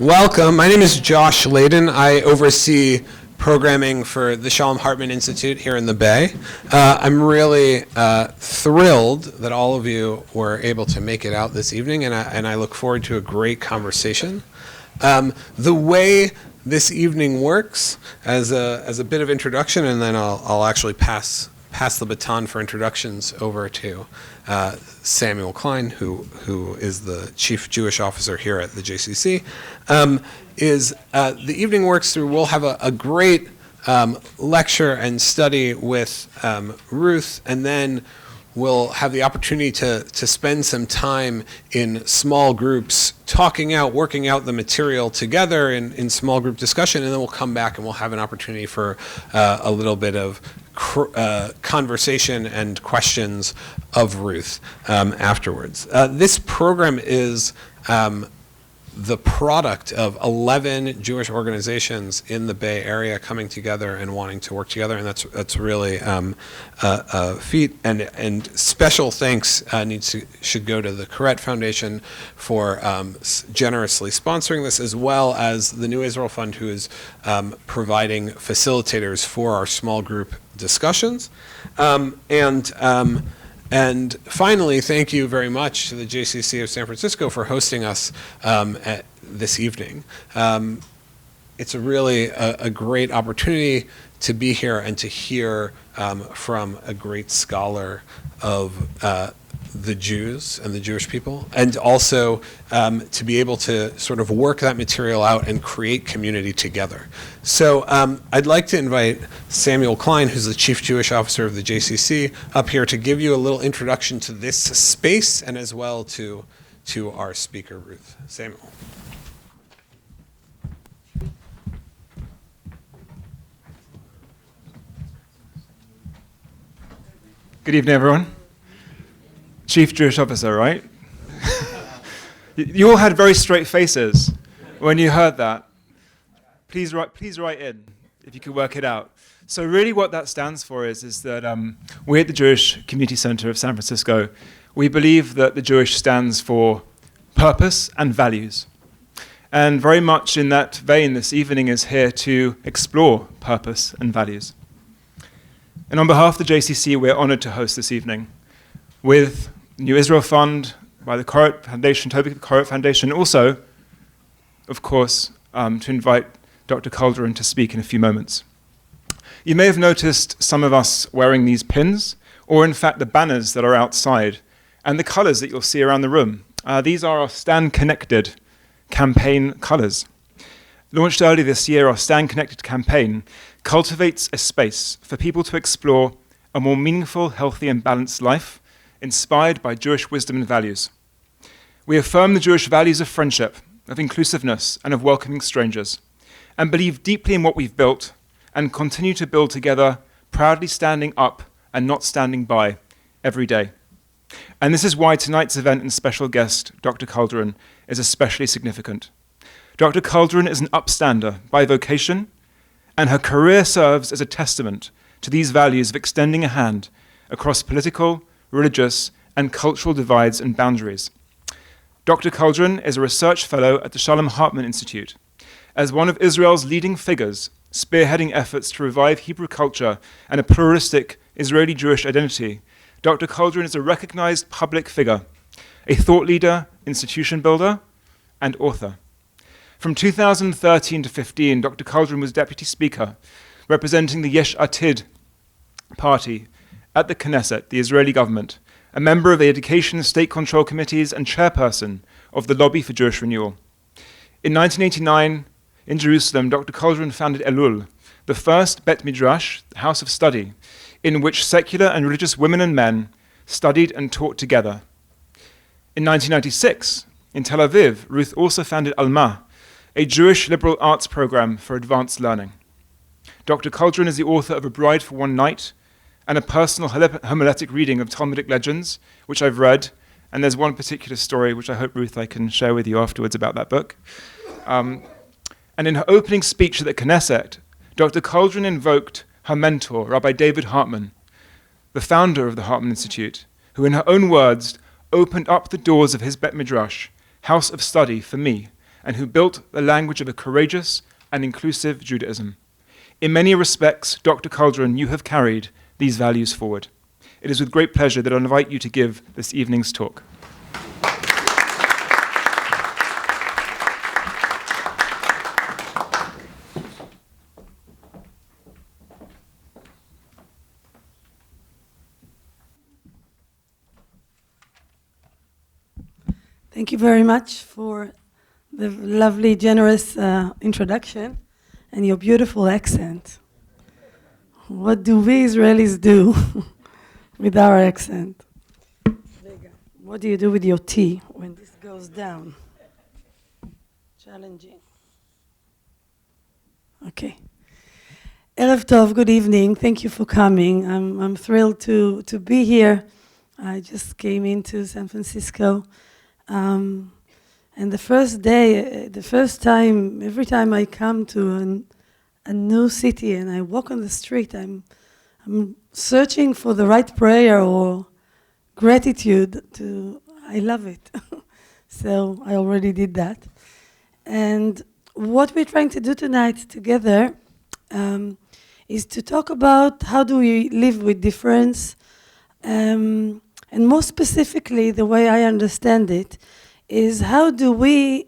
Welcome. My name is Josh Layden. I oversee programming for the Shalom Hartman Institute here in the Bay. I'm really thrilled that all of you were able to make it out this evening, and I look forward to a great conversation. The way this evening works, as a bit of introduction, and then I'll actually pass the baton for introductions over to Samuel Klein, who is the Chief Jewish Officer here at the JCC, the evening works through, we'll have a great lecture and study with Ruth, and then we'll have the opportunity to spend some time in small groups, working out the material together in small group discussion, and then we'll come back and we'll have an opportunity for a little bit of conversation and questions of Ruth afterwards. This program is the product of 11 Jewish organizations in the Bay Area coming together and wanting to work together, and that's really a feat. And special thanks should go to the Correct Foundation for generously sponsoring this, as well as the New Israel Fund, who is providing facilitators for our small group discussions. And finally, thank you very much to the JCC of San Francisco for hosting us this evening. It's really a great opportunity to be here and to hear from a great scholar of the Jews and the Jewish people, and also to be able to sort of work that material out and create community together. So I'd like to invite Samuel Klein, who's the Chief Jewish Officer of the JCC, up here to give you a little introduction to this space and as well to our speaker, Ruth. Samuel. Good evening, everyone. Chief Jewish Officer, right? You all had very straight faces when you heard that. Please write in if you could work it out. So really what that stands for is that we at the Jewish Community Center of San Francisco, we believe that the Jewish stands for purpose and values. And very much in that vein, this evening is here to explore purpose and values. And on behalf of the JCC, we're honored to host this evening with New Israel Fund, by the Correct Foundation, Toby Correct Foundation, also, of course, to invite Dr. Calderon to speak in a few moments. You may have noticed some of us wearing these pins, or in fact the banners that are outside, and the colors that you'll see around the room. These are our Stand Connected campaign colors. Launched early this year, our Stand Connected campaign cultivates a space for people to explore a more meaningful, healthy, and balanced life inspired by Jewish wisdom and values. We affirm the Jewish values of friendship, of inclusiveness, and of welcoming strangers, and believe deeply in what we've built and continue to build together, proudly standing up and not standing by every day. And this is why tonight's event and special guest, Dr. Calderon, is especially significant. Dr. Calderon is an upstander by vocation, and her career serves as a testament to these values of extending a hand across political, religious, and cultural divides and boundaries. Dr. Calderon is a research fellow at the Shalom Hartman Institute. As one of Israel's leading figures, spearheading efforts to revive Hebrew culture and a pluralistic Israeli Jewish identity, Dr. Calderon is a recognized public figure, a thought leader, institution builder, and author. From 2013 to 15, Dr. Calderon was deputy speaker, representing the Yesh Atid party at the Knesset, the Israeli government, a member of the Education and State Control Committees and chairperson of the Lobby for Jewish Renewal. In 1989, in Jerusalem, Dr. Calderon founded Elul, the first Bet Midrash, house of study, in which secular and religious women and men studied and taught together. In 1996, in Tel Aviv, Ruth also founded Alma, a Jewish liberal arts program for advanced learning. Dr. Calderon is the author of A Bride for One Night and a personal homiletic reading of Talmudic legends, which I've read, and there's one particular story which I hope, Ruth, I can share with you afterwards about that book. And in her opening speech at the Knesset, Dr. Calderon invoked her mentor, Rabbi David Hartman, the founder of the Hartman Institute, who in her own words opened up the doors of his Bet Midrash, house of study, for me, and who built the language of a courageous and inclusive Judaism. In many respects, Dr. Calderon, you have carried these values forward. It is with great pleasure that I invite you to give this evening's talk. Thank you very much for the lovely, generous introduction and your beautiful accent. What do we Israelis do with our accent? What do you do with your T when this goes down? Challenging. Okay. Erev Tov, good evening. Thank you for coming. I'm thrilled to be here. I just came into San Francisco. And the first day, every time I come to a new city and I walk on the street, I'm searching for the right prayer or gratitude I love it. So I already did that. And what we're trying to do tonight together is to talk about how do we live with difference. And more specifically, the way I understand it, is how do we,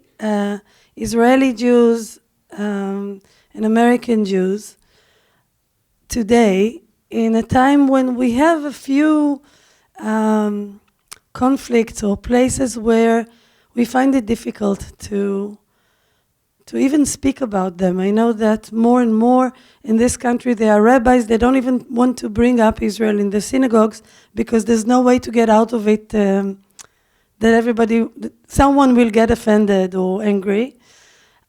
Israeli Jews and American Jews, today, in a time when we have a few conflicts or places where we find it difficult to even speak about them. I know that more and more in this country there are rabbis, they don't even want to bring up Israel in the synagogues because there's no way to get out of it, that someone will get offended or angry.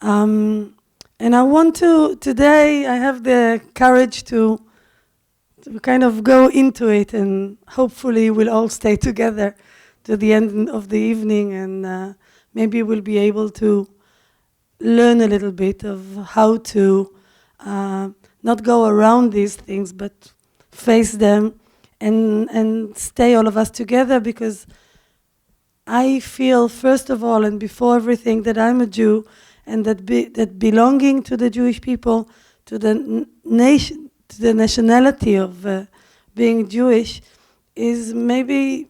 And I want to, today I have the courage to kind of go into it, and hopefully we'll all stay together to the end of the evening, and maybe we'll be able to learn a little bit of how to not go around these things, but face them and stay all of us together, because I feel, first of all and before everything, that I'm a Jew, and that belonging to the Jewish people, to the nation, to the nationality of being Jewish, is the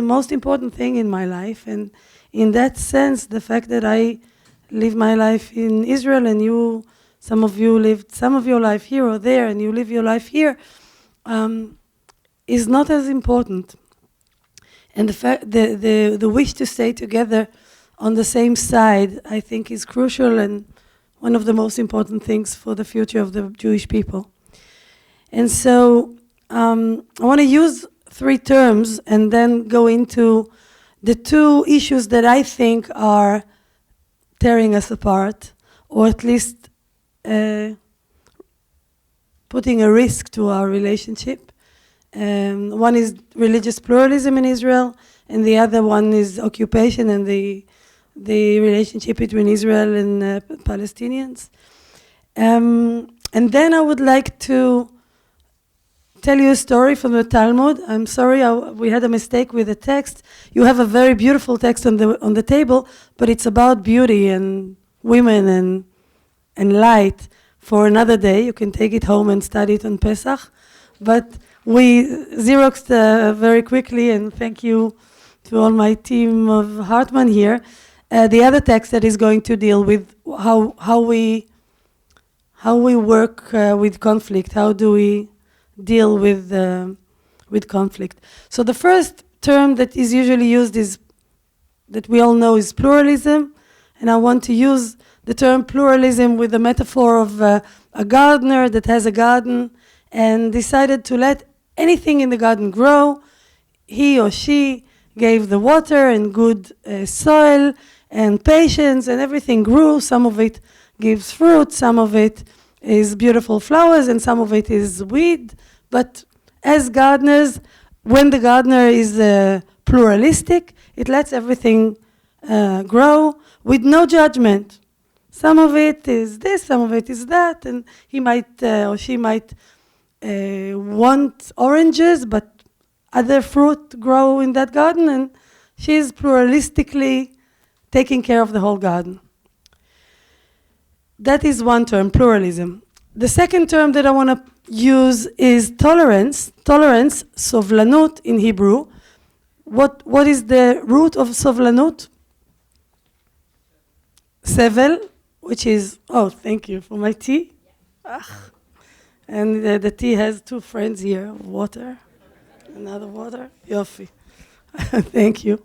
most important thing in my life. And in that sense, the fact that I live my life in Israel, and some of you lived some of your life here or there, and you live your life here, is not as important. And the wish to stay together on the same side, I think, is crucial and one of the most important things for the future of the Jewish people. And so I want to use 3 terms and then go into the 2 issues that I think are tearing us apart, or at least putting a risk to our relationship. One is religious pluralism in Israel, and the other one is occupation and the relationship between Israel and Palestinians. And then I would like to tell you a story from the Talmud. I'm sorry, we had a mistake with the text. You have a very beautiful text on the table, but it's about beauty and women and light for another day. You can take it home and study it on Pesach. But we Xeroxed very quickly, and thank you to all my team of Hartman here. The other text that is going to deal with how we work with conflict. How do we deal with conflict? So the first term that is usually used is, that we all know, is pluralism, and I want to use the term pluralism with the metaphor of a gardener that has a garden and decided to let anything in the garden grow. He or she gave the water and good soil and patience, and everything grew. Some of it gives fruit, some of it is beautiful flowers, and some of it is weed. But as gardeners, when the gardener is pluralistic, it lets everything grow with no judgment. Some of it is this, some of it is that, and he might or she might want oranges, but other fruit grow in that garden, and she's pluralistically taking care of the whole garden. That is one term, pluralism. The second term that I want to use is tolerance. Tolerance, sovlanut in Hebrew. What is the root of sovlanut? Sevel, which is, oh, thank you for my tea. And the tea has two friends here, water, another water. Yofi. Thank you.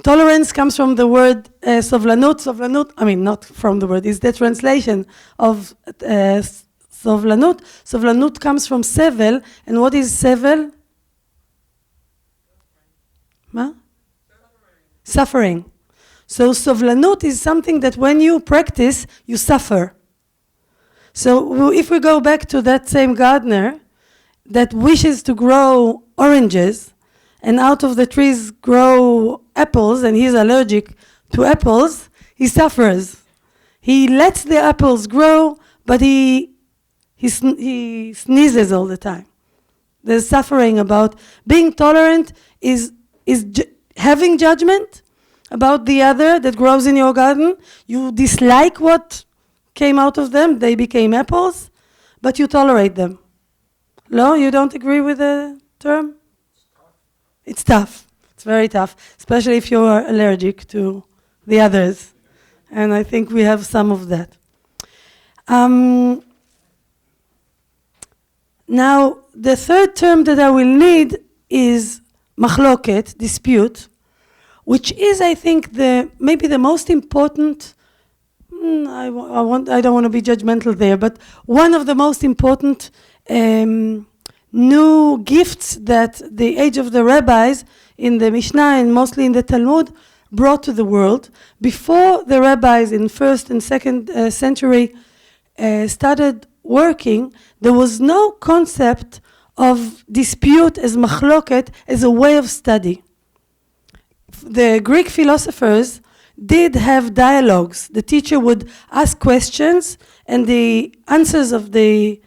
Tolerance comes from the word sovlanut. Sovlanut, I mean, not from the word, it's the translation of sovlanut. Sovlanut comes from sevel. And what is sevel? Suffering. So sovlanut is something that when you practice, you suffer. So if we go back to that same gardener that wishes to grow oranges, and out of the trees grow apples, and he's allergic to apples, he suffers. He lets the apples grow, but he sneezes all the time. There's suffering about being tolerant is having judgment about the other that grows in your garden. You dislike what came out of them, they became apples, but you tolerate them. No, you don't agree with the term? It's tough. It's very tough, especially if you're allergic to the others. And I think we have some of that. Now, the third term that I will need is machloket, dispute, which is, I think, maybe the most important, I don't want to be judgmental there, but one of the most important new gifts that the age of the rabbis in the Mishnah and mostly in the Talmud brought to the world. Before the rabbis in 1st and 2nd century started working, there was no concept of dispute as machloket as a way of study. The Greek philosophers did have dialogues. The teacher would ask questions and the answers of the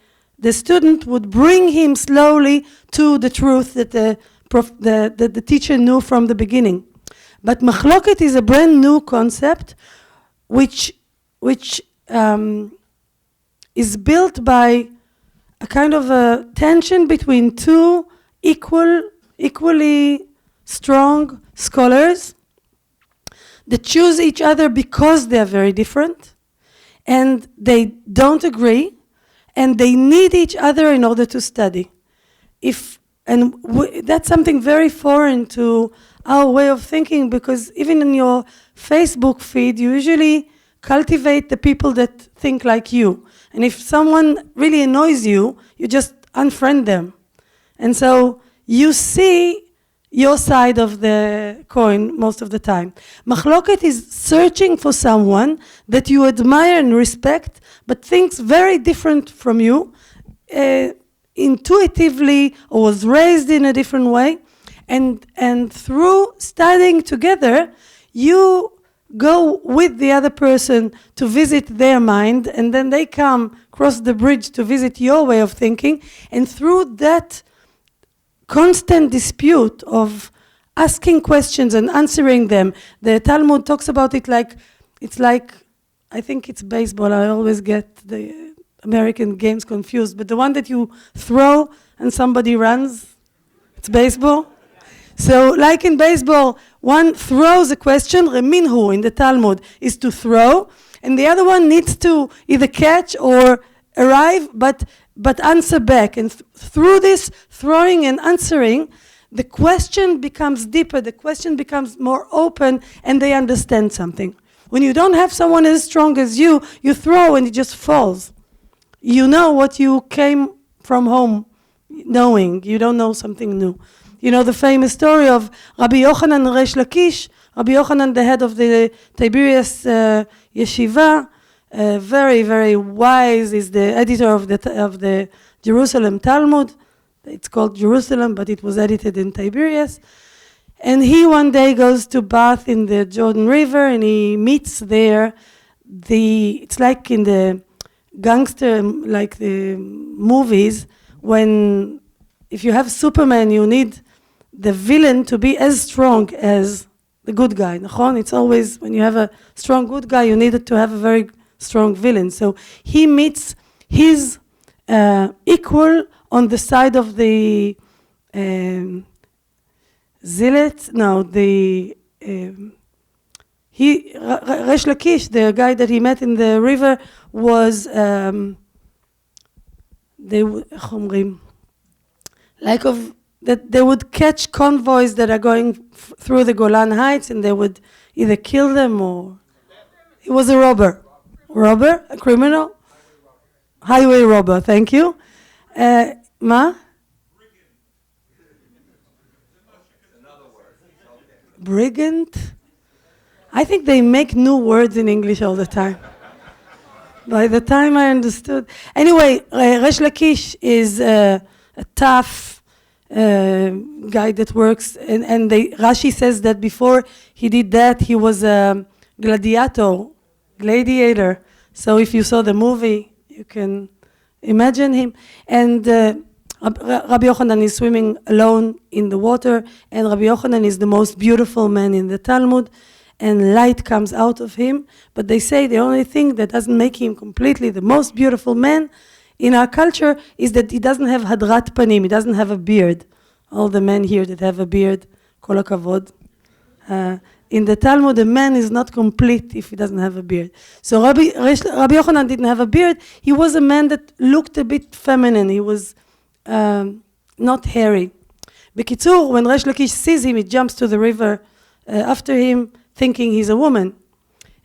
student would bring him slowly to the truth that the teacher knew from the beginning. But machloket is a brand new concept which is built by a kind of a tension between two equally strong scholars that choose each other because they are very different and they don't agree and they need each other in order to study. That's something very foreign to our way of thinking, because even in your Facebook feed, you usually cultivate the people that think like you. And if someone really annoys you, you just unfriend them. And so you see your side of the coin most of the time. Machloket is searching for someone that you admire and respect, but thinks very different from you, intuitively, or was raised in a different way. And through studying together, you go with the other person to visit their mind, and then they come cross the bridge to visit your way of thinking. And through that constant dispute of asking questions and answering them, the Talmud talks about it like, it's like, I think it's baseball. I always get the American games confused, but the one that you throw and somebody runs, it's baseball. So like in baseball, one throws a question, reminhu in the Talmud is to throw, and the other one needs to either catch or arrive, but answer back. And through this throwing and answering, the question becomes deeper, the question becomes more open, and they understand something. When you don't have someone as strong as you throw and it just falls. You know what you came from home knowing. You don't know something new. You know the famous story of Rabbi Yochanan Resh Lakish, Rabbi Yochanan, the head of the Tiberias Yeshiva, very, very wise, is the editor of the Jerusalem Talmud. It's called Jerusalem, but it was edited in Tiberias. And he one day goes to bath in the Jordan River, and he meets there it's like in the gangster, like the movies, when if you have Superman, you need the villain to be as strong as the good guy. נכון? It's always, when you have a strong good guy, you needed to have a very strong villain. So he meets his equal on the side of the Zealots. No, the Resh Lakish, the guy that he met in the river, was that they would catch convoys that are going through the Golan Heights, and they would either kill them or... He was a robber. Robber? A criminal? Highway robber, thank you. Ma? Brigand? I think they make new words in English all the time. By the time I understood... Anyway, Resh Lakish is a tough guy that works, and Rashi says that before he did that, he was a gladiator. So if you saw the movie, you can imagine him. And Rabbi Yochanan is swimming alone in the water, and Rabbi Yochanan is the most beautiful man in the Talmud, and light comes out of him. But they say the only thing that doesn't make him completely the most beautiful man in our culture is that he doesn't have hadrat panim, he doesn't have a beard. All the men here that have a beard, kol hakavod. In the Talmud, a man is not complete if he doesn't have a beard. So Rabbi Yochanan didn't have a beard. He was a man that looked a bit feminine. He was not hairy. Bekitzur, when Resh Lakish sees him, he jumps to the river after him, thinking he's a woman.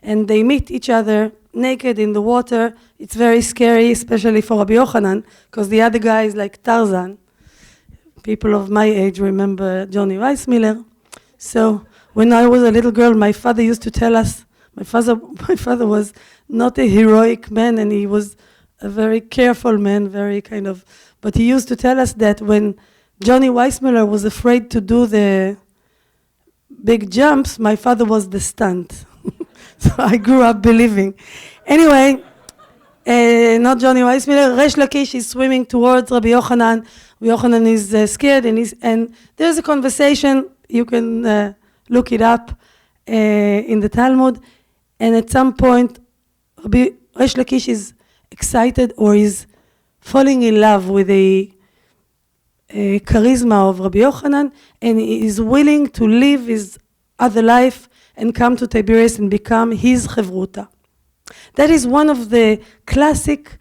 And they meet each other naked in the water. It's very scary, especially for Rabbi Yochanan, because the other guy is like Tarzan. People of my age remember Johnny Weissmuller. So when I was a little girl, my father used to tell us, my father was not a heroic man, and he was a very careful man, but he used to tell us that when Johnny Weissmuller was afraid to do the big jumps, my father was the stunt. So I grew up believing. Anyway, not Johnny Weissmuller, Resh Lakish is swimming towards Rabbi Yochanan. Rabbi Yochanan is scared, and there's a conversation, you can look it up in the Talmud, and at some point, Resh Lakish is excited or is falling in love with the charisma of Rabbi Yochanan, and he is willing to live his other life and come to Tiberias and become his chevruta. That is one of the classic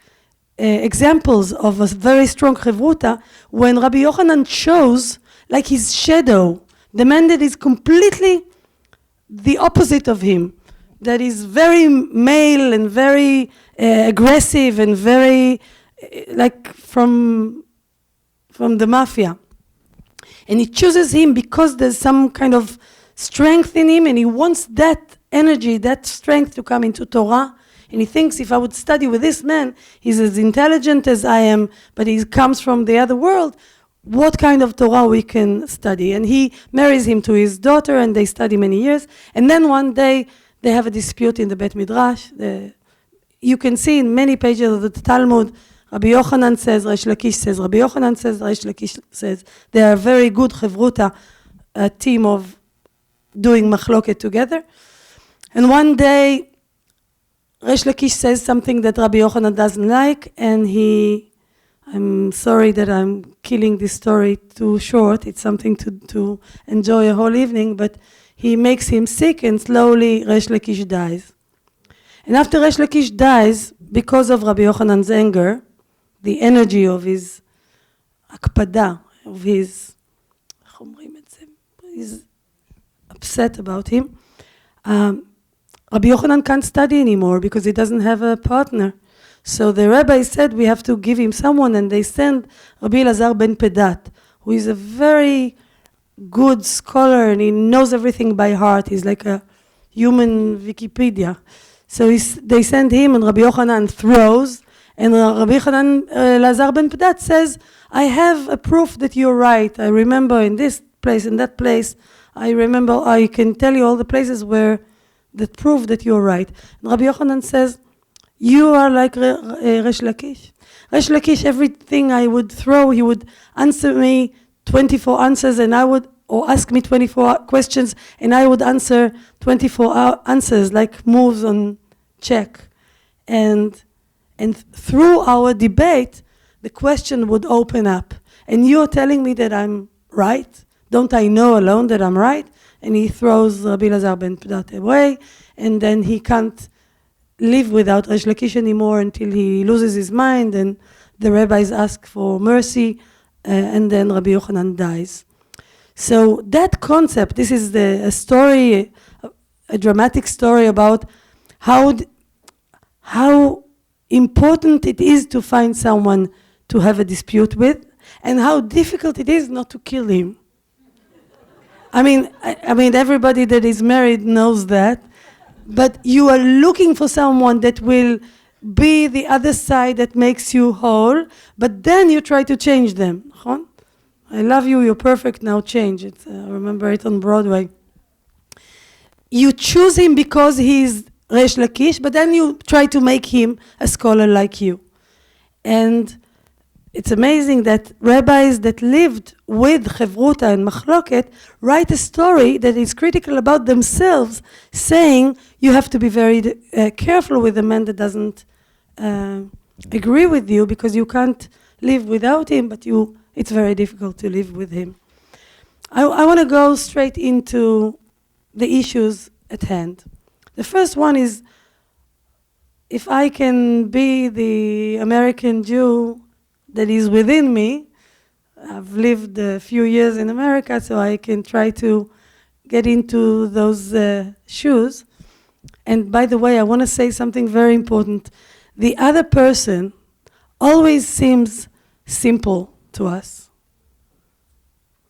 examples of a very strong chevruta, when Rabbi Yochanan chose, like his shadow, the man that is completely the opposite of him, that is very male and very aggressive and very like from the mafia. And he chooses him because there's some kind of strength in him, and he wants that energy, that strength to come into Torah. And he thinks, if I would study with this man, he's as intelligent as I am, but he comes from the other world, what kind of Torah we can study? And he marries him to his daughter, and they study many years. And then one day, they have a dispute in the Bet Midrash. You can see in many pages of the Talmud, Rabbi Yochanan says, Resh Lakish says, Rabbi Yochanan says, Resh Lakish says. They are very good chevruta, a team of doing machloket together. And one day, Resh Lakish says something that Rabbi Yochanan doesn't like, and I'm sorry that I'm killing this story too short. It's something to enjoy a whole evening, but he makes him sick, and slowly Resh Lakish dies. And after Resh Lakish dies, because of Rabbi Yochanan's anger, the energy of his akpada, of his, he's upset about him, Rabbi Yochanan can't study anymore because he doesn't have a partner. So the rabbi said, we have to give him someone, and they send Rabbi Elazar ben Pedat, who is a very good scholar, and he knows everything by heart. He's like a human Wikipedia. So they send him, and Rabbi Yochanan throws, and Rabbi Elazar ben Pedat says, I have a proof that you're right. I remember in this place, in that place, I can tell you all the places where that prove that you're right. And Rabbi Yochanan says, you are like Resh Lakish. Resh Lakish, everything I would throw, he would answer me 24 answers, and I would or ask me 24 questions, and I would answer 24 answers, like moves on check. And through our debate, the question would open up. And you're telling me that I'm right? Don't I know alone that I'm right? And he throws Rabbi Elazar ben Pedat away, and then he can't live without Resh Lakish anymore until he loses his mind, and the rabbis ask for mercy, and then Rabbi Yochanan dies. So that concept, this is a story, a dramatic story about how important it is to find someone to have a dispute with, and how difficult it is not to kill him. I mean, everybody that is married knows that, but you are looking for someone that will be the other side that makes you whole, but then you try to change them. I love you, you're perfect, now change it. I remember it on Broadway. You choose him because he's Resh Lakish, but then you try to make him a scholar like you. And it's amazing that rabbis that lived with Chevruta and Machloket write a story that is critical about themselves, saying you have to be very careful with a man that doesn't agree with you, because you can't live without him, but it's very difficult to live with him. I want to go straight into the issues at hand. The first one is, if I can be the American Jew that is within me. I've lived a few years in America, so I can try to get into those shoes. And by the way, I want to say something very important. The other person always seems simple to us.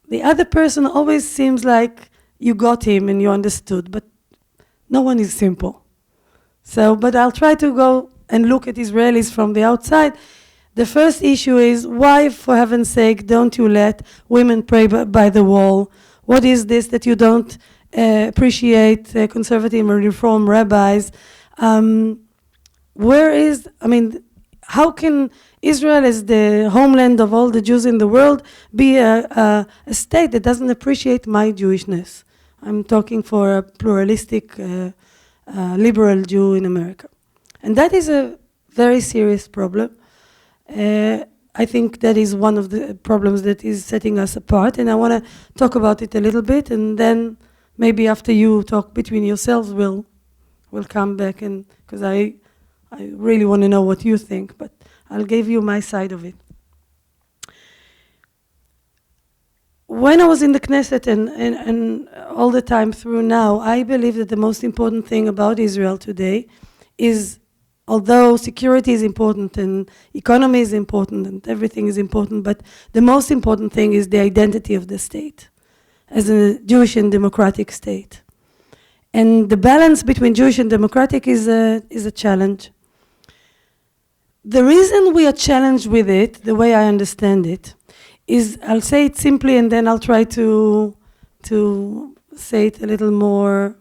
The other person always seems like you got him and you understood, but no one is simple. So, but I'll try to go and look at Israelis from the outside. The first issue is, why, for heaven's sake, don't you let women pray by the wall? What is this that you don't appreciate conservative and reform rabbis? How can Israel, as the homeland of all the Jews in the world, be a state that doesn't appreciate my Jewishness? I'm talking for a pluralistic, liberal Jew in America. And that is a very serious problem. I think that is one of the problems that is setting us apart, and I want to talk about it a little bit, and then maybe after you talk between yourselves, we'll come back, and because I really want to know what you think, but I'll give you my side of it. When I was in the Knesset and all the time through now, I believe that the most important thing about Israel today is, although security is important and economy is important and everything is important, but the most important thing is the identity of the state as a Jewish and democratic state. And the balance between Jewish and democratic is a challenge. The reason we are challenged with it, the way I understand it, is, I'll say it simply and then I'll try to say it a little more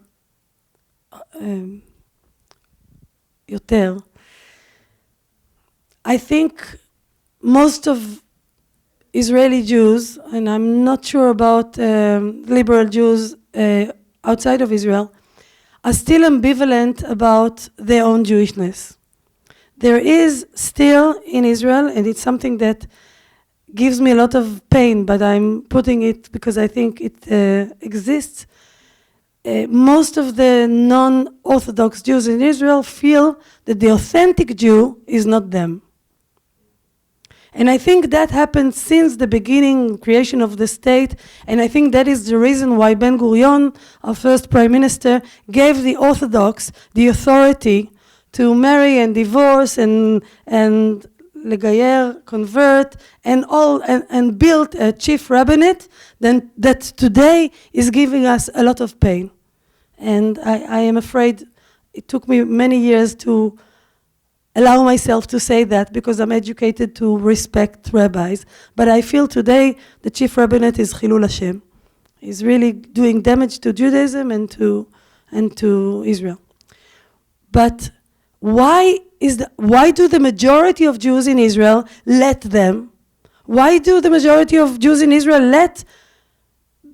yoter. I think most of Israeli Jews, and I'm not sure about liberal Jews outside of Israel, are still ambivalent about their own Jewishness. There is still in Israel, and it's something that gives me a lot of pain, but I'm putting it because I think it exists. Most of the non-Orthodox Jews in Israel feel that the authentic Jew is not them. And I think that happened since the beginning, creation of the state, and I think that is the reason why Ben Gurion, our first prime minister, gave the Orthodox the authority to marry and divorce and legayer, convert, and built a chief rabbinate that today is giving us a lot of pain. And I am afraid it took me many years to allow myself to say that, because I'm educated to respect rabbis. But I feel today the chief rabbinate is Chilul Hashem. He's really doing damage to Judaism and to Israel. But why do the majority of Jews in Israel let them? Why do the majority of Jews in Israel let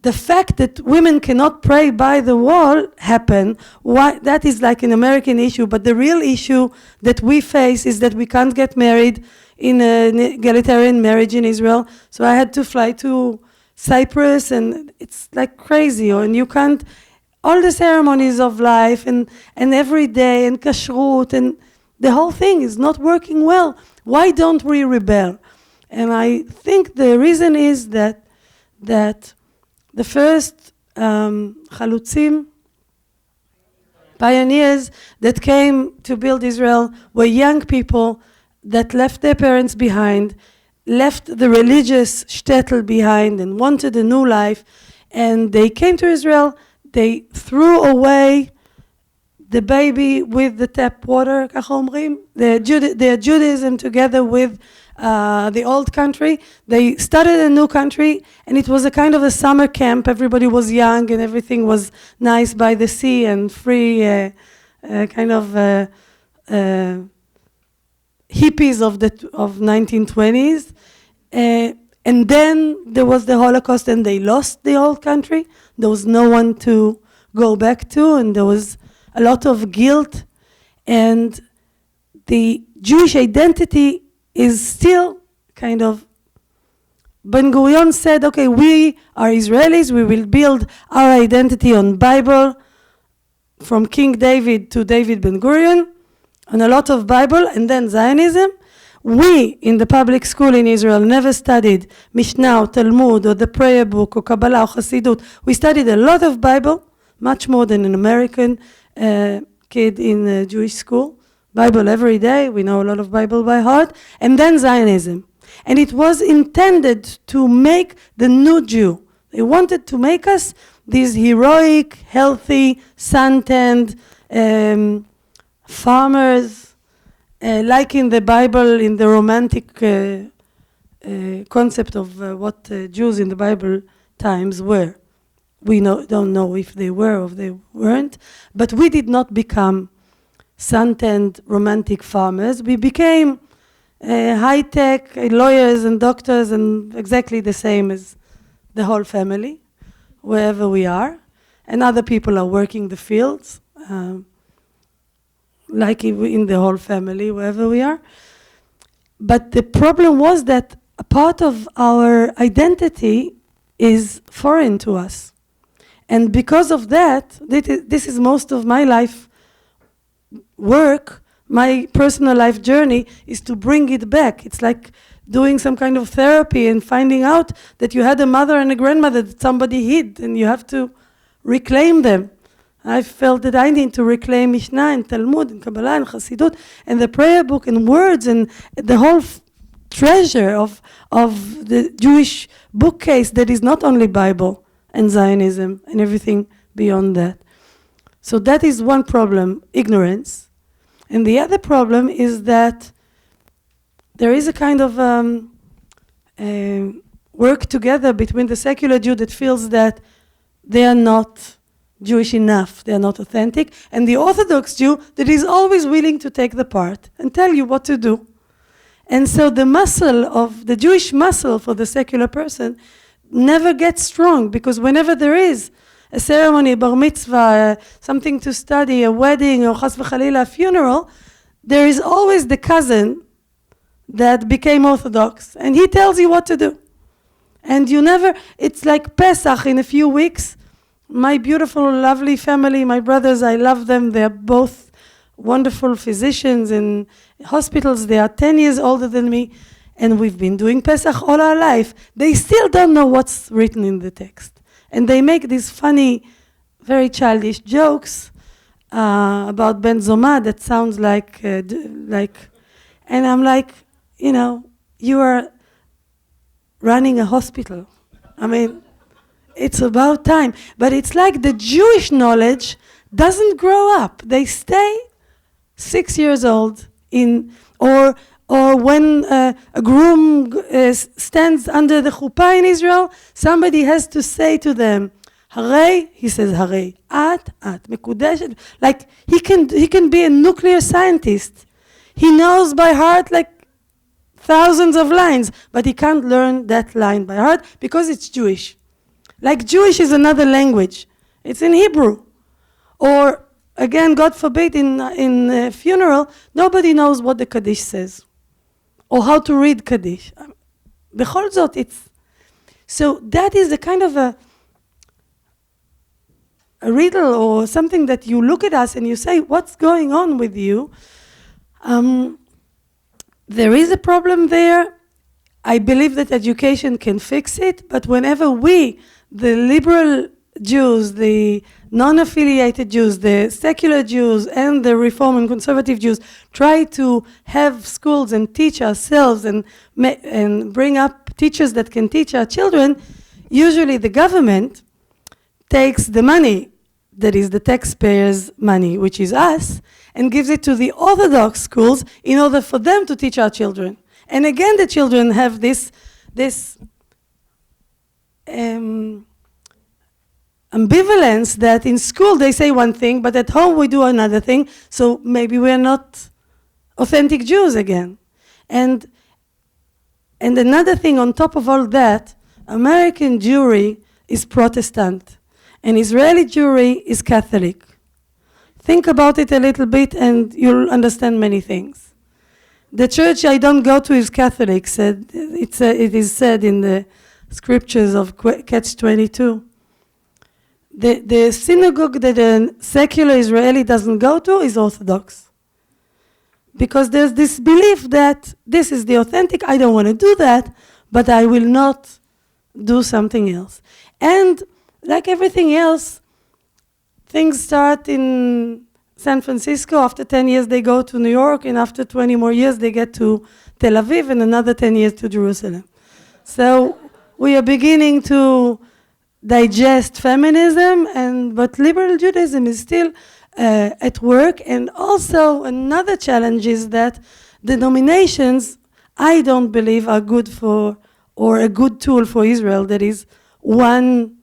the fact that women cannot pray by the wall happen, why, that is like an American issue, but the real issue that we face is that we can't get married in an egalitarian marriage in Israel. So I had to fly to Cyprus, and it's like crazy, and you can't, all the ceremonies of life and every day and kashrut, and the whole thing is not working well. Why don't we rebel? And I think the reason is that the first chalutzim, pioneers that came to build Israel were young people that left their parents behind, left the religious shtetl behind and wanted a new life. And they came to Israel, they threw away the baby with the tap water, ככה אומרים, their Judaism together with the old country. They started a new country, and it was a kind of a summer camp. Everybody was young and everything was nice by the sea and free, kind of hippies of 1920s. And then there was the Holocaust, and they lost the old country. There was no one to go back to, and there was a lot of guilt. And the Jewish identity is still kind of, Ben-Gurion said, okay, we are Israelis, we will build our identity on Bible, from King David to David Ben-Gurion, on a lot of Bible, and then Zionism. We, in the public school in Israel, never studied Mishnah or Talmud or the prayer book or Kabbalah or Chassidut. We studied a lot of Bible, much more than an American kid in a Jewish school. Bible every day, we know a lot of Bible by heart, and then Zionism. And it was intended to make the new Jew. They wanted to make us these heroic, healthy, sun-tanned farmers, like in the Bible, in the romantic concept of what Jews in the Bible times were. We don't know if they were or if they weren't, but we did not become sun-tanned romantic farmers. We became high-tech lawyers and doctors, and exactly the same as the whole family, wherever we are. And other people are working the fields, like in the whole family, wherever we are. But the problem was that a part of our identity is foreign to us. And because of that, this is most of my life work, my personal life journey is to bring it back. It's like doing some kind of therapy and finding out that you had a mother and a grandmother that somebody hid, and you have to reclaim them. I felt that I need to reclaim Mishnah and Talmud and Kabbalah and Chassidut and the prayer book and words and the whole treasure of the Jewish bookcase that is not only Bible and Zionism and everything beyond that. So that is one problem, ignorance. And the other problem is that there is a kind of work together between the secular Jew that feels that they are not Jewish enough, they are not authentic, and the Orthodox Jew that is always willing to take the part and tell you what to do. And so the muscle of the Jewish muscle for the secular person never gets strong, because whenever there is a ceremony, a bar mitzvah, something to study, a wedding, or chas v'chalila, a funeral, there is always the cousin that became Orthodox, and he tells you what to do. And you never, it's like Pesach in a few weeks. My beautiful, lovely family, my brothers, I love them. They're both wonderful physicians in hospitals. They are 10 years older than me, and we've been doing Pesach all our life. They still don't know what's written in the text. And they make these funny, very childish jokes about Ben Zoma that sounds like, and I'm like, you know, you are running a hospital. I mean, it's about time. But it's like the Jewish knowledge doesn't grow up. They stay 6 years old or when a groom stands under the chuppah in Israel, somebody has to say to them, Harei, he says Harei, at, mekudeshet. Like he can be a nuclear scientist. He knows by heart like thousands of lines, but he can't learn that line by heart because it's Jewish. Like Jewish is another language. It's in Hebrew. Or, again, God forbid, in a funeral, nobody knows what the Kaddish says. Or how to read Kaddish. בכל זאת, it's... So that is a kind of a riddle or something that you look at us and you say, what's going on with you? There is a problem there. I believe that education can fix it, but whenever we, the liberal Jews, the non-affiliated Jews, the secular Jews, and the Reform and Conservative Jews try to have schools and teach ourselves and bring up teachers that can teach our children, usually the government takes the money, that is the taxpayers' money, which is us, and gives it to the Orthodox schools in order for them to teach our children. And again, the children have this ambivalence that in school they say one thing, but at home we do another thing, so maybe we're not authentic Jews again. And another thing on top of all that, American Jewry is Protestant, and Israeli Jewry is Catholic. Think about it a little bit and you'll understand many things. The church I don't go to is Catholic, it is said in the scriptures of Catch-22. The synagogue that a secular Israeli doesn't go to is Orthodox. Because there's this belief that this is the authentic, I don't want to do that, but I will not do something else. And like everything else, things start in San Francisco. After 10 years, they go to New York, and after 20 more years, they get to Tel Aviv, and another 10 years to Jerusalem. So we are beginning to digest feminism, but liberal Judaism is still at work. And also another challenge is that denominations, I don't believe, are good for, or a good tool for Israel. That is one,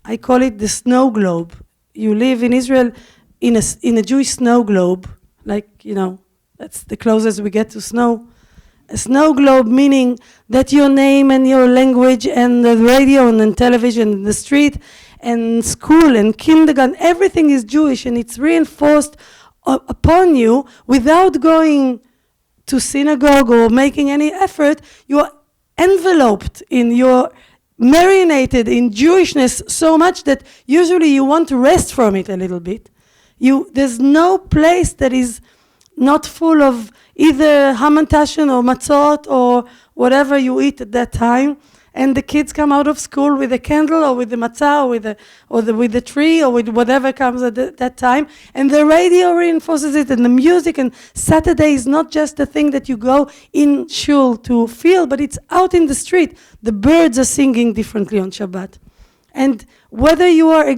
I call it the snow globe. You live in Israel in a Jewish snow globe, like, that's the closest we get to snow. A snow globe meaning that your name and your language and the radio and the television and the street and school and kindergarten, everything is Jewish, and it's reinforced upon you without going to synagogue or making any effort. You are enveloped in your marinated in Jewishness so much that usually you want to rest from it a little bit. There's no place that is not full of either hamantashen or matzot or whatever you eat at that time. And the kids come out of school with a candle or with the matzah or with the tree or with whatever comes at that time. And the radio reinforces it, and the music. And Saturday is not just a thing that you go in shul to feel, but it's out in the street. The birds are singing differently on Shabbat. And whether you are a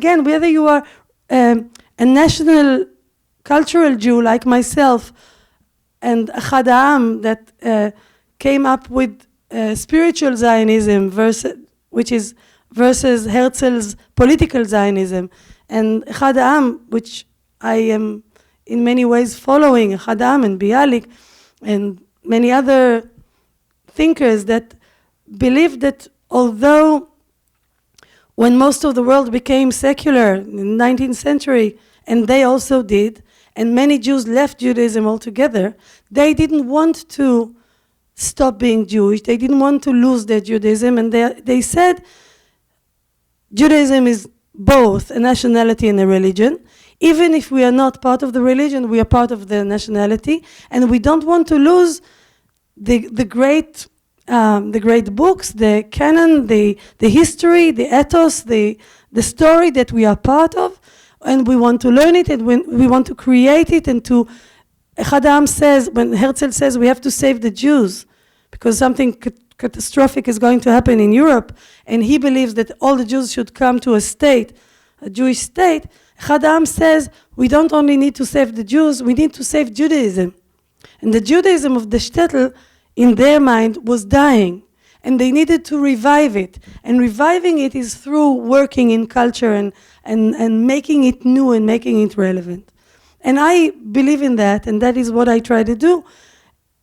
national cultural Jew like myself, and Achad Ha'am that came up with spiritual Zionism versus Herzl's political Zionism, and Achad Ha'am, which I am in many ways following, Achad Ha'am and Bialik and many other thinkers that believe that although when most of the world became secular in the 19th century, and they also did, and many Jews left Judaism altogether, they didn't want to stop being Jewish. They didn't want to lose their Judaism, and they said Judaism is both a nationality and a religion. Even if we are not part of the religion, we are part of the nationality, and we don't want to lose the great books, the canon, the history, the ethos, the story that we are part of. And we want to learn it, and we want to create it, and to, Achad Ha'am says, when Herzl says we have to save the Jews, because something catastrophic is going to happen in Europe, and he believes that all the Jews should come to a state, a Jewish state, Achad Ha'am says we don't only need to save the Jews, we need to save Judaism. And the Judaism of the shtetl, in their mind, was dying. And they needed to revive it. And reviving it is through working in culture and making it new and making it relevant. And I believe in that, and that is what I try to do,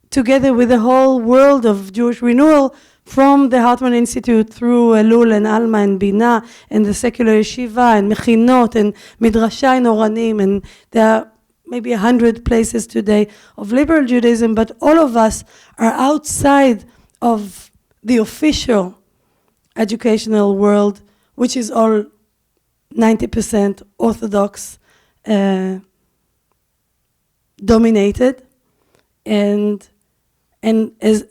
together with the whole world of Jewish renewal, from the Hartman Institute through Elul and Alma and Bina and the secular yeshiva and Mechinot and Midrasha and Oranim, and there are maybe 100 places today of liberal Judaism, but all of us are outside of the official educational world, which is all 90% Orthodox dominated, and as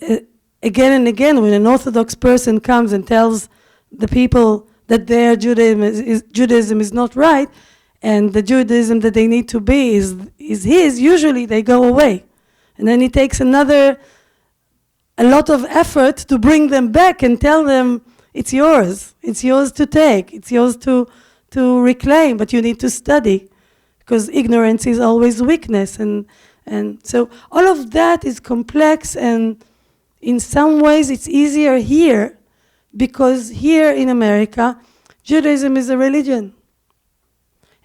again and again, when an Orthodox person comes and tells the people that their Judaism is not right, and the Judaism that they need to be is his, usually they go away, and then it takes a lot of effort to bring them back and tell them it's yours to take, it's yours to reclaim, but you need to study, because ignorance is always weakness, and so all of that is complex, and in some ways it's easier here, because here in America, Judaism is a religion.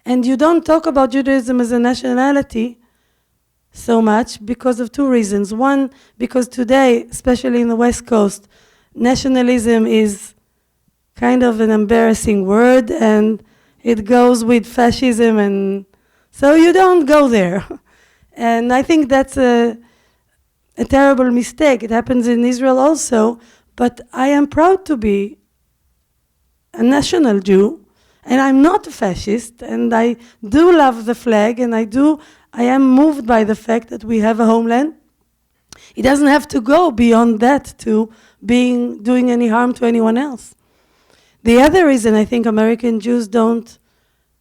And you don't talk about Judaism as a nationality so much because of two reasons. One, because today, especially in the West Coast, nationalism is kind of an embarrassing word, and it goes with fascism, and so you don't go there. And I think that's a terrible mistake. It happens in Israel also, but I am proud to be a national Jew, and I'm not a fascist, and I do love the flag, and I am moved by the fact that we have a homeland. It doesn't have to go beyond that to doing any harm to anyone else. The other reason I think American Jews don't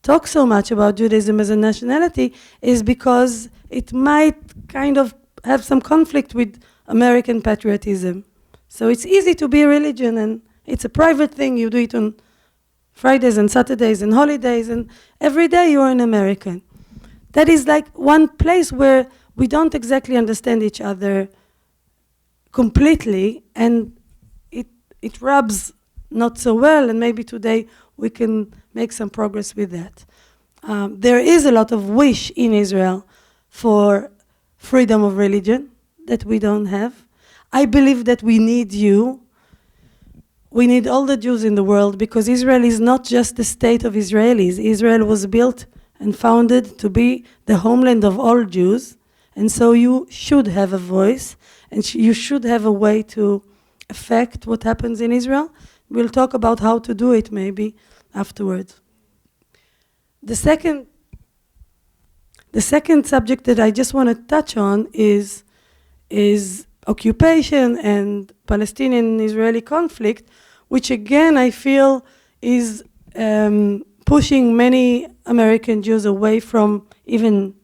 talk so much about Judaism as a nationality is because it might kind of have some conflict with American patriotism. So it's easy to be a religion, and it's a private thing. You do it on Fridays and Saturdays and holidays, and every day you're an American. That is like one place where we don't exactly understand each other completely, and it rubs not so well, and maybe today we can make some progress with that. There is a lot of wish in Israel for freedom of religion that we don't have. I believe that we need you. We need all the Jews in the world, because Israel is not just the state of Israelis. Israel was built and founded to be the homeland of all Jews, and so you should have a voice, and you should have a way to affect what happens in Israel. We'll talk about how to do it maybe afterwards. The second subject that I just want to touch on is occupation and Palestinian-Israeli conflict, which again I feel is pushing many American Jews away from even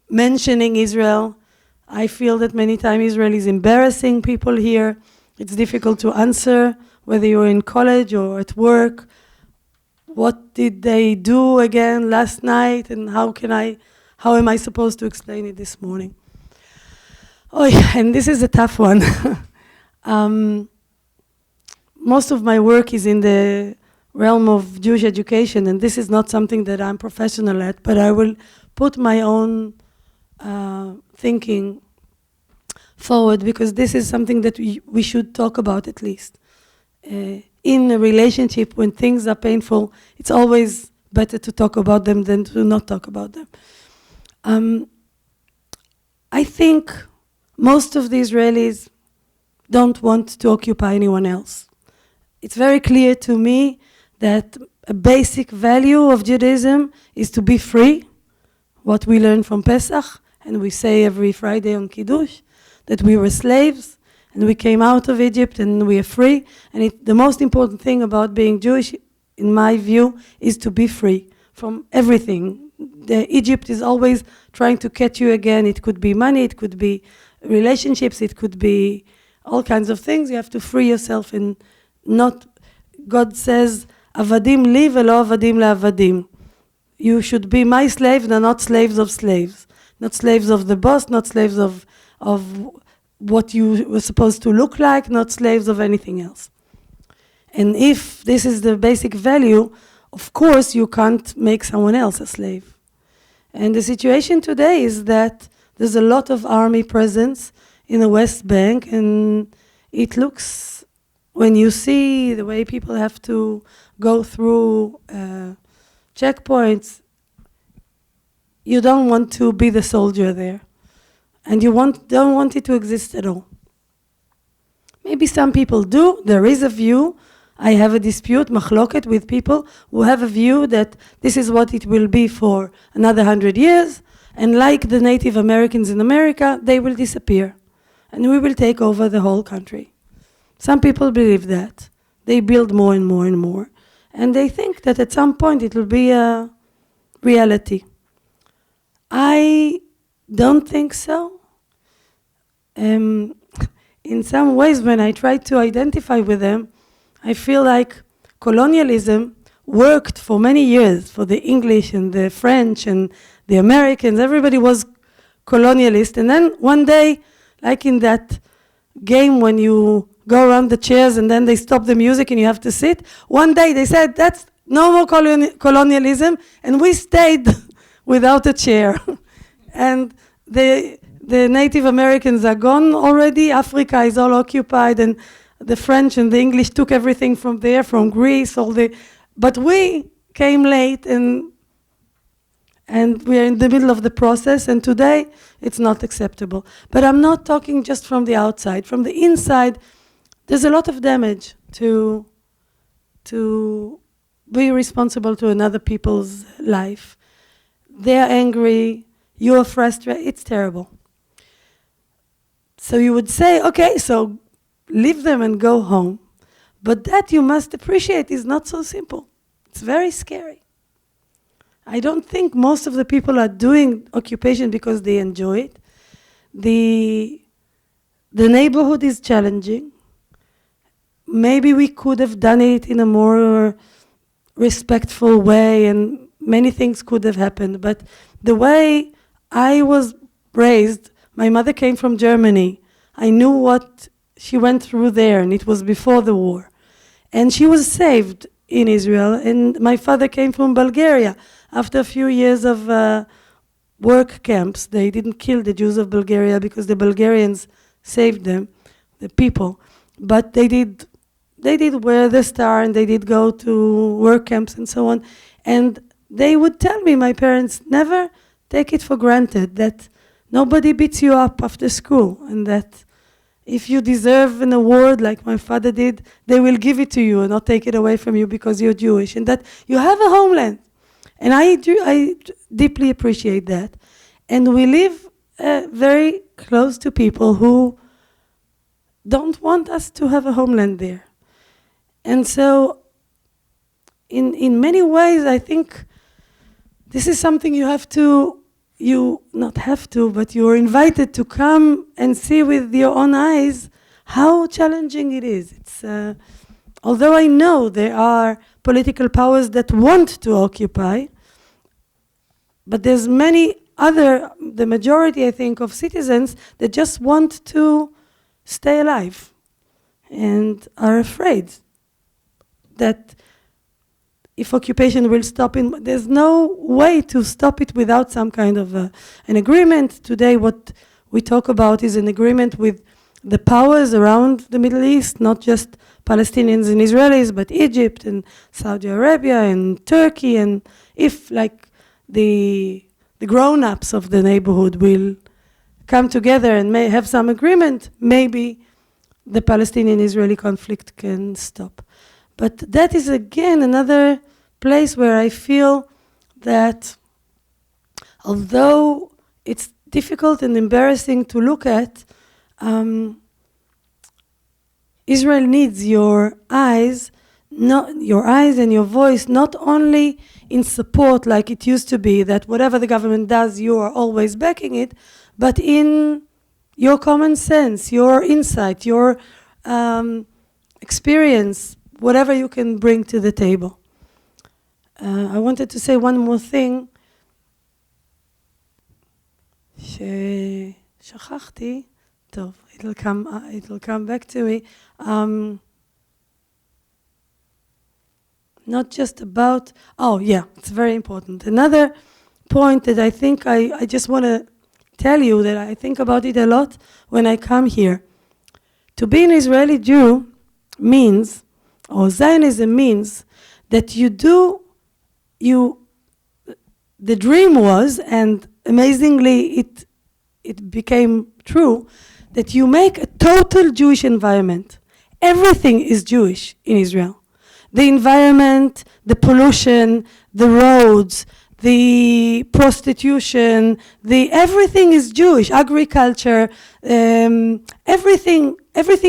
mentioning Israel. I feel that many times Israel is embarrassing people here. It's difficult to answer whether you're in college or at work. What did they do again last night, and how am I supposed to explain it this morning? Oh yeah, and this is a tough one. Most of my work is in the realm of Jewish education, and this is not something that I'm professional at, but I will put my own thinking forward, because this is something that we should talk about at least. In a relationship, when things are painful, it's always better to talk about them than to not talk about them. I think most of the Israelis don't want to occupy anyone else. It's very clear to me that a basic value of Judaism is to be free, what we learn from Pesach, and we say every Friday on Kiddush, that we were slaves, and we came out of Egypt, and we are free. And the most important thing about being Jewish, in my view, is to be free from everything. Egypt is always trying to catch you again. It could be money, it could be relationships, it could be all kinds of things. You have to free yourself, and not, God says, Avadim li velo avadim le'avadim. You should be my slaves, and not slaves of slaves. Not slaves of the boss, not slaves of what you were supposed to look like, not slaves of anything else. And if this is the basic value, of course you can't make someone else a slave. And the situation today is that there's a lot of army presence in the West Bank, and it looks, when you see the way people have to go through checkpoints, you don't want to be the soldier there. And you don't want it to exist at all. Maybe some people do. There is a view. I have a dispute, machloket, with people who have a view that this is what it will be for another 100 years, and like the Native Americans in America, they will disappear, and we will take over the whole country. Some people believe that. They build more and more and more, and they think that at some point it will be a reality. I don't think so. In some ways, when I try to identify with them, I feel like colonialism worked for many years for the English and the French and the Americans. Everybody was colonialist. And then one day, like in that game when you go around the chairs and then they stop the music and you have to sit, one day they said, that's no more colonialism, and we stayed without a chair. And the Native Americans are gone already. Africa is all occupied, and the French and the English took everything from there, from Greece, but we came late, and we are in the middle of the process, and today it's not acceptable. But I'm not talking just from the outside. From the inside, there's a lot of damage to be responsible to another people's life. They're angry, you're frustrated, it's terrible. So you would say, okay, so leave them and go home. But that, you must appreciate, is not so simple. It's very scary. I don't think most of the people are doing occupation because they enjoy it. The neighborhood is challenging. Maybe we could have done it in a more respectful way, and many things could have happened. But the way I was raised, my mother came from Germany. I knew what she went through there, and it was before the war. And she was saved in Israel, and my father came from Bulgaria. After a few years of work camps, they didn't kill the Jews of Bulgaria because the Bulgarians saved them, the people. But they did wear the star, and they did go to work camps and so on. And they would tell me, my parents, never take it for granted that nobody beats you up after school, and that if you deserve an award like my father did, they will give it to you and not take it away from you because you're Jewish, and that you have a homeland. And I deeply appreciate that. And we live very close to people who don't want us to have a homeland there. And so in many ways, I think this is something you not have to, but you're invited to come and see with your own eyes how challenging it is. It's although I know there are political powers that want to occupy, but there's many other, the majority, I think, of citizens that just want to stay alive and are afraid that if occupation will stop, there's no way to stop it without some kind of an agreement. Today what we talk about is an agreement with the powers around the Middle East, not just Palestinians and Israelis, but Egypt and Saudi Arabia and Turkey. And if like the grown-ups of the neighborhood will come together and may have some agreement, maybe the Palestinian-Israeli conflict can stop. But that is again another place where I feel that although it's difficult and embarrassing to look at, Israel needs your eyes, and your voice, not only in support like it used to be, that whatever the government does, you are always backing it, but in your common sense, your insight, your experience, whatever you can bring to the table. I wanted to say one more thing. שכחתי, טוב, it'll come back to me. Not just about, it's very important. Another point that I think I just want to tell you that I think about it a lot when I come here. To be an Israeli Jew means, or Zionism means, that the dream was, and amazingly it became true, that you make a total Jewish environment. Everything is Jewish in Israel. The environment, the pollution, the roads, the prostitution, everything is Jewish. Agriculture, everything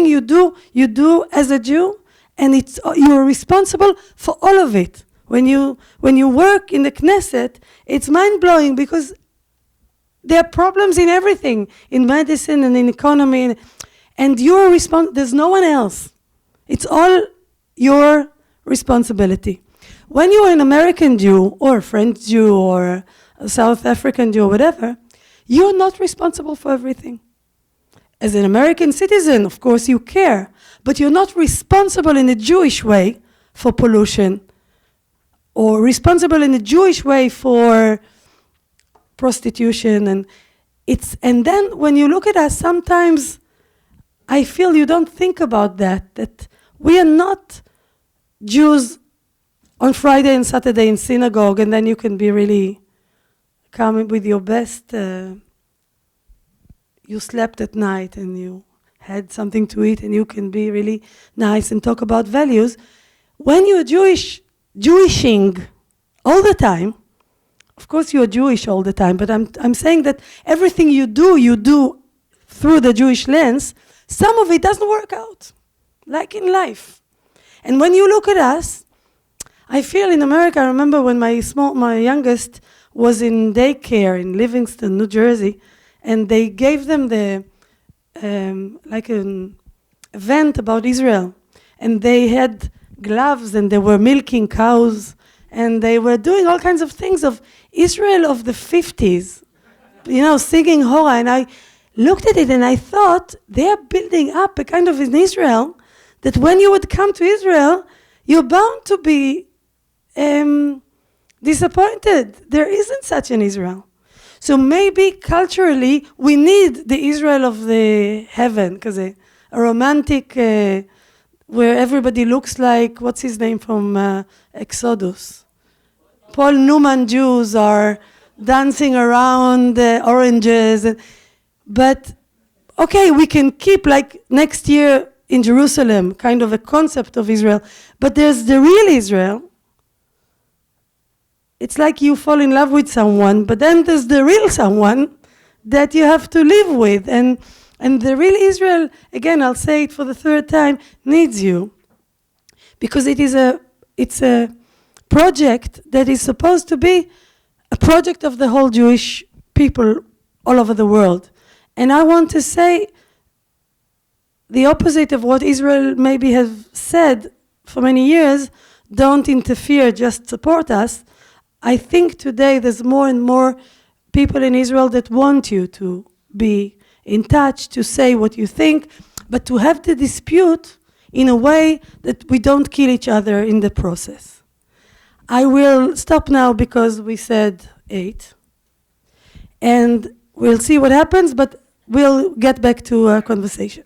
you do as a Jew, and you're responsible for all of it. When you work in the Knesset, it's mind-blowing because there are problems in everything, in medicine and in economy, and you're there's no one else. It's all your responsibility. When you're an American Jew, or a French Jew, or a South African Jew, or whatever, you're not responsible for everything. As an American citizen, of course, you care, but you're not responsible in a Jewish way for pollution, or responsible in a Jewish way for prostitution. And then when you look at us, sometimes I feel you don't think about that we are not Jews on Friday and Saturday in synagogue, and then you can be really come with your best, you slept at night and you had something to eat and you can be really nice and talk about values. When you're Jewishing all the time, of course you're Jewish all the time, but I'm saying that everything you do through the Jewish lens. Some of it doesn't work out, like in life. And when you look at us, I feel in America, I remember when my youngest was in daycare in Livingston, New Jersey, and they gave them like an event about Israel. And they had gloves and they were milking cows and they were doing all kinds of things of Israel of the 50s, singing Hora. And I looked at it and I thought, they're building up a kind of an Israel that when you would come to Israel, you're bound to be disappointed. There isn't such an Israel. So maybe culturally, we need the Israel of the heaven, because a romantic, where everybody looks like, what's his name from Exodus? Paul Newman Jews are dancing around oranges. But, okay, we can keep like next year in Jerusalem, kind of a concept of Israel. But there's the real Israel. It's like you fall in love with someone, but then there's the real someone that you have to live with. And the real Israel, again, I'll say it for the third time, needs you. Because it's a project that is supposed to be a project of the whole Jewish people all over the world. And I want to say the opposite of what Israel maybe has said for many years, don't interfere, just support us. I think today there's more and more people in Israel that want you to be in touch, to say what you think, but to have the dispute in a way that we don't kill each other in the process. I will stop now because we said 8. And we'll see what happens, but we'll get back to our conversation.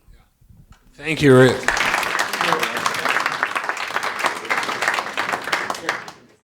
Thank you, Ruth.